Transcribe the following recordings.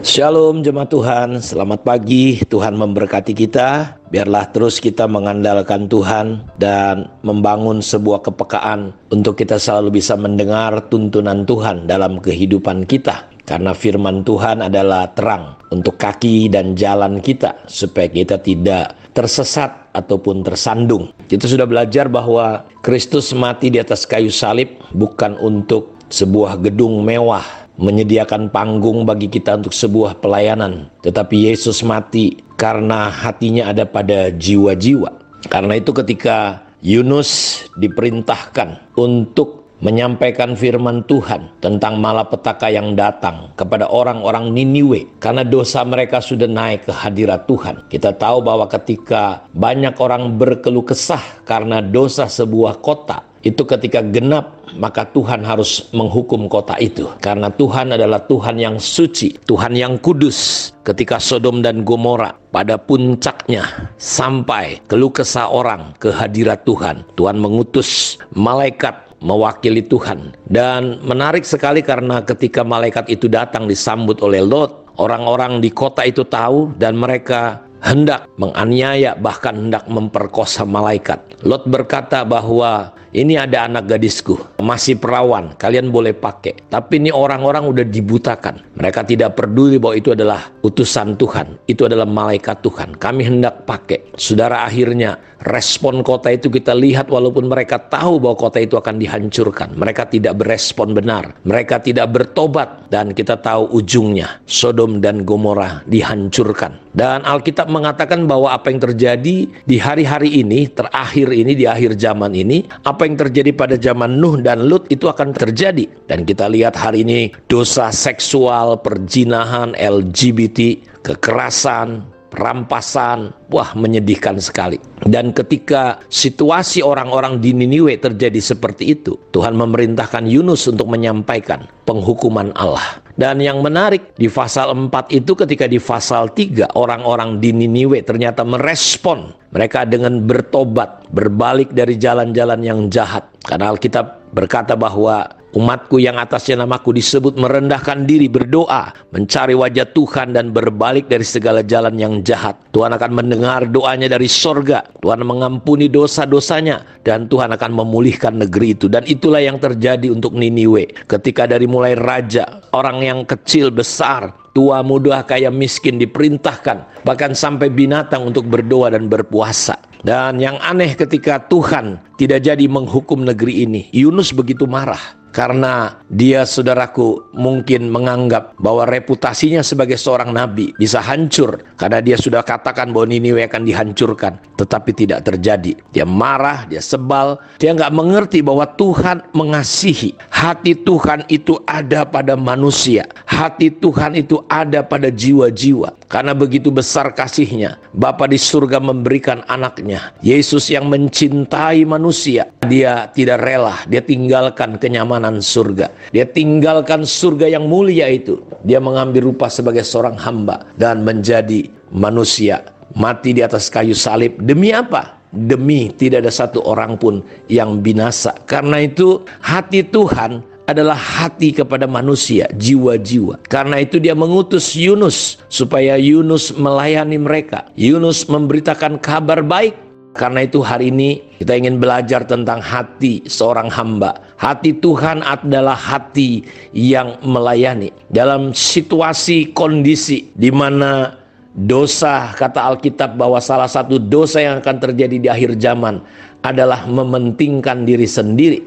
Shalom jemaat Tuhan, selamat pagi. Tuhan memberkati kita. Biarlah terus kita mengandalkan Tuhan dan membangun sebuah kepekaan untuk kita selalu bisa mendengar tuntunan Tuhan dalam kehidupan kita. Karena firman Tuhan adalah terang untuk kaki dan jalan kita, supaya kita tidak tersesat ataupun tersandung. Kita sudah belajar bahwa Kristus mati di atas kayu salib bukan untuk sebuah gedung mewah, menyediakan panggung bagi kita untuk sebuah pelayanan, tetapi Yesus mati karena hatinya ada pada jiwa-jiwa. Karena itu ketika Yunus diperintahkan untuk menyampaikan firman Tuhan tentang malapetaka yang datang kepada orang-orang Niniwe karena dosa mereka sudah naik ke hadirat Tuhan. Kita tahu bahwa ketika banyak orang berkeluh kesah karena dosa sebuah kota, itu ketika genap, maka Tuhan harus menghukum kota itu. Karena Tuhan adalah Tuhan yang suci, Tuhan yang kudus. Ketika Sodom dan Gomora pada puncaknya sampai keluh kesah orang ke hadirat Tuhan, Tuhan mengutus malaikat mewakili Tuhan. Dan menarik sekali karena ketika malaikat itu datang disambut oleh Lot, orang-orang di kota itu tahu dan mereka hendak menganiaya, bahkan hendak memperkosa malaikat. Lot berkata bahwa ini ada anak gadisku, masih perawan, kalian boleh pakai. Tapi ini orang-orang udah dibutakan. Mereka tidak peduli bahwa itu adalah utusan Tuhan, itu adalah malaikat Tuhan. Kami hendak pakai. Saudara, akhirnya respon kota itu kita lihat, walaupun mereka tahu bahwa kota itu akan dihancurkan, mereka tidak berespon benar, mereka tidak bertobat, dan kita tahu ujungnya Sodom dan Gomora dihancurkan. Dan Alkitab mengatakan bahwa apa yang terjadi di hari-hari ini, terakhir ini, di akhir zaman ini, apa yang terjadi pada zaman Nuh dan Lut itu akan terjadi. Dan kita lihat hari ini dosa seksual, perzinahan, LGBT, kekerasan, perampasan, wah, menyedihkan sekali. Dan ketika situasi orang-orang di Niniwe terjadi seperti itu, Tuhan memerintahkan Yunus untuk menyampaikan penghukuman Allah. Dan yang menarik di pasal 4 itu, ketika di pasal 3 orang-orang di Niniwe ternyata merespon mereka dengan bertobat, berbalik dari jalan-jalan yang jahat. Karena Alkitab berkata bahwa umatku yang atasnya namaku disebut merendahkan diri, berdoa, mencari wajah Tuhan dan berbalik dari segala jalan yang jahat. Tuhan akan mendengar doanya dari sorga. Tuhan mengampuni dosa-dosanya dan Tuhan akan memulihkan negeri itu. Dan itulah yang terjadi untuk Niniwe. Ketika dari mulai raja, orang yang kecil, besar, tua, muda, kaya, miskin diperintahkan, bahkan sampai binatang untuk berdoa dan berpuasa. Dan yang aneh ketika Tuhan tidak jadi menghukum negeri ini, Yunus begitu marah. Karena dia, saudaraku, mungkin menganggap bahwa reputasinya sebagai seorang nabi bisa hancur karena dia sudah katakan bahwa Niniwe akan dihancurkan. Tetapi tidak terjadi. Dia marah, dia sebal, dia nggak mengerti bahwa Tuhan mengasihi. Hati Tuhan itu ada pada manusia. Hati Tuhan itu ada pada jiwa-jiwa. Karena begitu besar kasihnya, Bapa di surga memberikan anaknya, Yesus yang mencintai manusia. Dia tidak rela, dia tinggalkan kenyamanan surga. Dia tinggalkan surga yang mulia itu. Dia mengambil rupa sebagai seorang hamba dan menjadi manusia. Mati di atas kayu salib. Demi apa? Demi tidak ada satu orang pun yang binasa. Karena itu hati Tuhan adalah hati kepada manusia, jiwa-jiwa. Karena itu dia mengutus Yunus supaya Yunus melayani mereka. Yunus memberitakan kabar baik. Karena itu hari ini kita ingin belajar tentang hati seorang hamba. Hati Tuhan adalah hati yang melayani. Dalam situasi kondisi di mana dosa, kata Alkitab bahwa salah satu dosa yang akan terjadi di akhir zaman adalah mementingkan diri sendiri.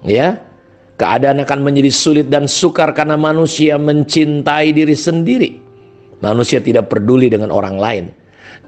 Ya, keadaan akan menjadi sulit dan sukar karena manusia mencintai diri sendiri. Manusia tidak peduli dengan orang lain.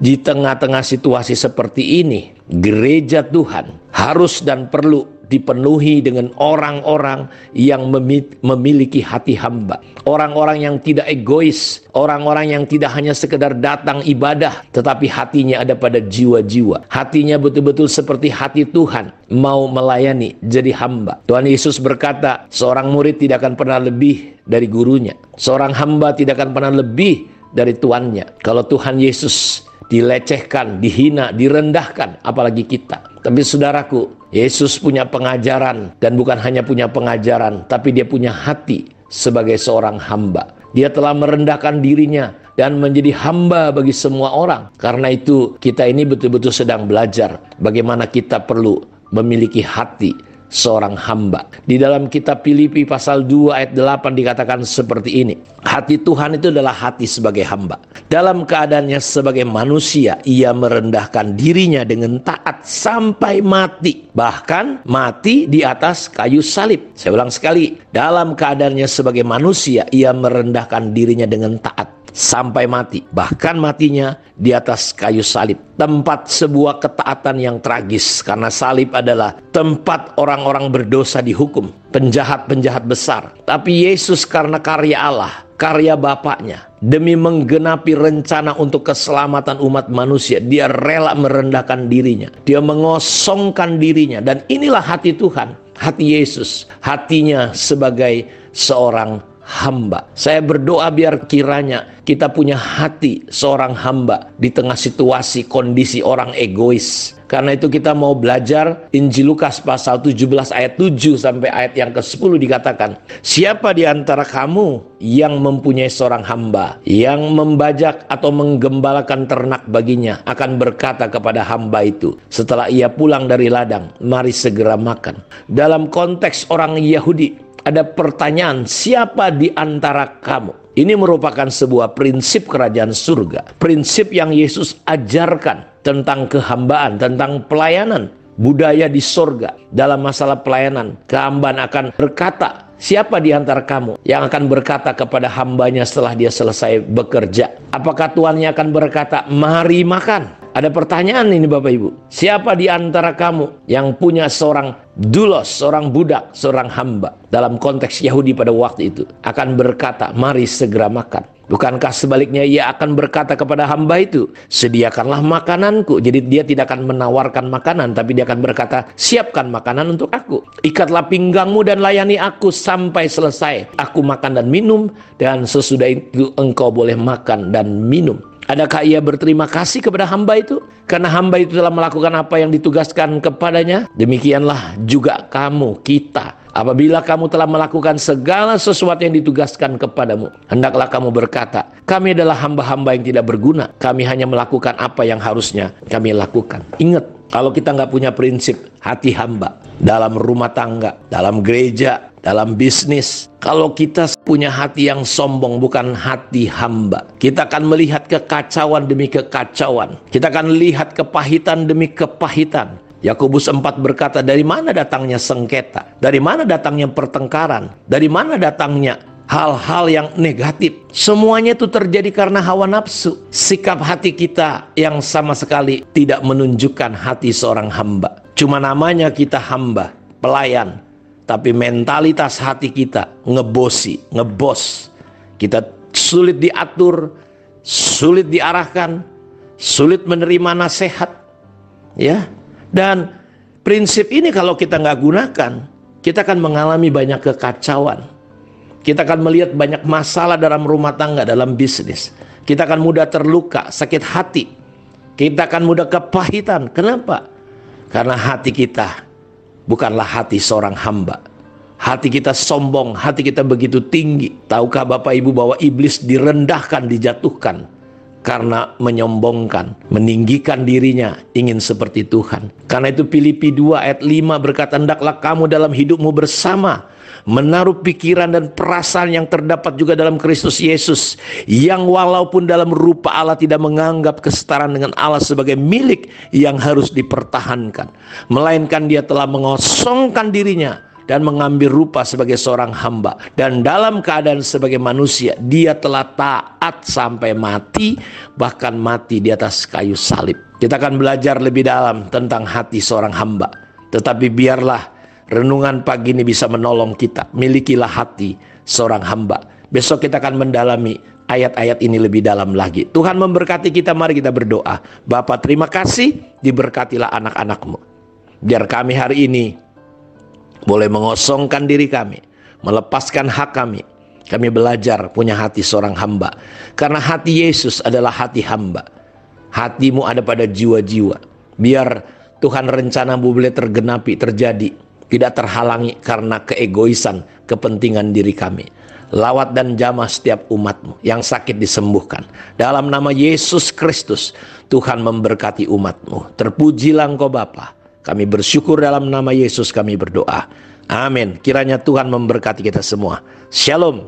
Di tengah-tengah situasi seperti ini, gereja Tuhan harus dan perlu dipenuhi dengan orang-orang yang memiliki hati hamba. Orang-orang yang tidak egois, orang-orang yang tidak hanya sekedar datang ibadah, tetapi hatinya ada pada jiwa-jiwa. Hatinya betul-betul seperti hati Tuhan, mau melayani, jadi hamba. Tuhan Yesus berkata, seorang murid tidak akan pernah lebih dari gurunya. Seorang hamba tidak akan pernah lebih dari tuannya. Kalau Tuhan Yesus dilecehkan, dihina, direndahkan, apalagi kita. Tapi saudaraku, Yesus punya pengajaran, dan bukan hanya punya pengajaran, tapi dia punya hati sebagai seorang hamba. Dia telah merendahkan dirinya dan menjadi hamba bagi semua orang. Karena itu kita ini betul-betul sedang belajar bagaimana kita perlu memiliki hati seorang hamba. Di dalam kitab Filipi pasal 2 ayat 8 dikatakan seperti ini. Hati Tuhan itu adalah hati sebagai hamba. Dalam keadaannya sebagai manusia, ia merendahkan dirinya dengan taat sampai mati. Bahkan mati di atas kayu salib. Saya ulang sekali. Dalam keadaannya sebagai manusia, ia merendahkan dirinya dengan taat sampai mati, bahkan matinya di atas kayu salib. Tempat sebuah ketaatan yang tragis, karena salib adalah tempat orang-orang berdosa dihukum, penjahat-penjahat besar. Tapi Yesus karena karya Allah, karya Bapaknya, demi menggenapi rencana untuk keselamatan umat manusia, dia rela merendahkan dirinya, dia mengosongkan dirinya. Dan inilah hati Tuhan, hati Yesus, hatinya sebagai seorang hamba. Saya berdoa biar kiranya kita punya hati seorang hamba di tengah situasi kondisi orang egois. Karena itu kita mau belajar Injil Lukas pasal 17 ayat 7 sampai ayat yang ke-10 dikatakan, siapa di antara kamu yang mempunyai seorang hamba yang membajak atau menggembalakan ternak baginya, akan berkata kepada hamba itu setelah ia pulang dari ladang, mari segera makan. Dalam konteks orang Yahudi ada pertanyaan, siapa di antara kamu? Ini merupakan sebuah prinsip kerajaan surga. Prinsip yang Yesus ajarkan tentang kehambaan, tentang pelayanan. Budaya di surga. Dalam masalah pelayanan, kehambaan akan berkata, siapa di antara kamu yang akan berkata kepada hambanya setelah dia selesai bekerja? Apakah tuannya akan berkata, mari makan? Ada pertanyaan ini Bapak Ibu. Siapa di antara kamu yang punya seorang dulos, seorang budak, seorang hamba, dalam konteks Yahudi pada waktu itu, akan berkata, mari segera makan? Bukankah sebaliknya ia akan berkata kepada hamba itu, sediakanlah makananku? Jadi dia tidak akan menawarkan makanan, tapi dia akan berkata, siapkan makanan untuk aku. Ikatlah pinggangmu dan layani aku sampai selesai. Aku makan dan minum, dan sesudah itu engkau boleh makan dan minum. Adakah ia berterima kasih kepada hamba itu? Karena hamba itu telah melakukan apa yang ditugaskan kepadanya. Demikianlah juga kamu, kita. Apabila kamu telah melakukan segala sesuatu yang ditugaskan kepadamu, hendaklah kamu berkata, kami adalah hamba-hamba yang tidak berguna. Kami hanya melakukan apa yang harusnya kami lakukan. Ingat, kalau kita nggak punya prinsip hati hamba dalam rumah tangga, dalam gereja, dalam bisnis, kalau kita punya hati yang sombong, bukan hati hamba, kita akan melihat kekacauan demi kekacauan. Kita akan lihat kepahitan demi kepahitan. Yakobus 4 berkata, dari mana datangnya sengketa? Dari mana datangnya pertengkaran? Dari mana datangnya hal-hal yang negatif? Semuanya itu terjadi karena hawa nafsu. Sikap hati kita yang sama sekali tidak menunjukkan hati seorang hamba. Cuma namanya kita hamba, pelayan, tapi mentalitas hati kita ngebosi, ngebos. Kita sulit diatur, sulit diarahkan, sulit menerima nasihat, ya. Dan prinsip ini kalau kita nggak gunakan, kita akan mengalami banyak kekacauan. Kita akan melihat banyak masalah dalam rumah tangga, dalam bisnis. Kita akan mudah terluka, sakit hati. Kita akan mudah kepahitan. Kenapa? Karena hati kita bukanlah hati seorang hamba. Hati kita sombong, hati kita begitu tinggi. Tahukah Bapak Ibu bahwa iblis direndahkan, dijatuhkan karena menyombongkan, meninggikan dirinya, ingin seperti Tuhan. Karena itu Filipi 2 ayat 5 berkata, hendaklah kamu dalam hidupmu bersama menaruh pikiran dan perasaan yang terdapat juga dalam Kristus Yesus, yang walaupun dalam rupa Allah tidak menganggap kesetaraan dengan Allah sebagai milik yang harus dipertahankan, melainkan dia telah mengosongkan dirinya dan mengambil rupa sebagai seorang hamba. Dan dalam keadaan sebagai manusia, dia telah taat sampai mati, bahkan mati di atas kayu salib. Kita akan belajar lebih dalam tentang hati seorang hamba. Tetapi biarlah renungan pagi ini bisa menolong kita. Milikilah hati seorang hamba. Besok kita akan mendalami ayat-ayat ini lebih dalam lagi. Tuhan memberkati kita, mari kita berdoa. Bapa, terima kasih, diberkatilah anak-anak-Mu. Biar kami hari ini boleh mengosongkan diri kami, melepaskan hak kami. Kami belajar punya hati seorang hamba. Karena hati Yesus adalah hati hamba. Hatimu ada pada jiwa-jiwa. Biar Tuhan rencana-Mu boleh tergenapi, terjadi tidak terhalangi karena keegoisan, kepentingan diri kami. Lawat dan jamah setiap umat-Mu yang sakit disembuhkan. Dalam nama Yesus Kristus, Tuhan memberkati umat-Mu. Terpujilah Engkau Bapa. Kami bersyukur dalam nama Yesus kami berdoa. Amin. Kiranya Tuhan memberkati kita semua. Shalom.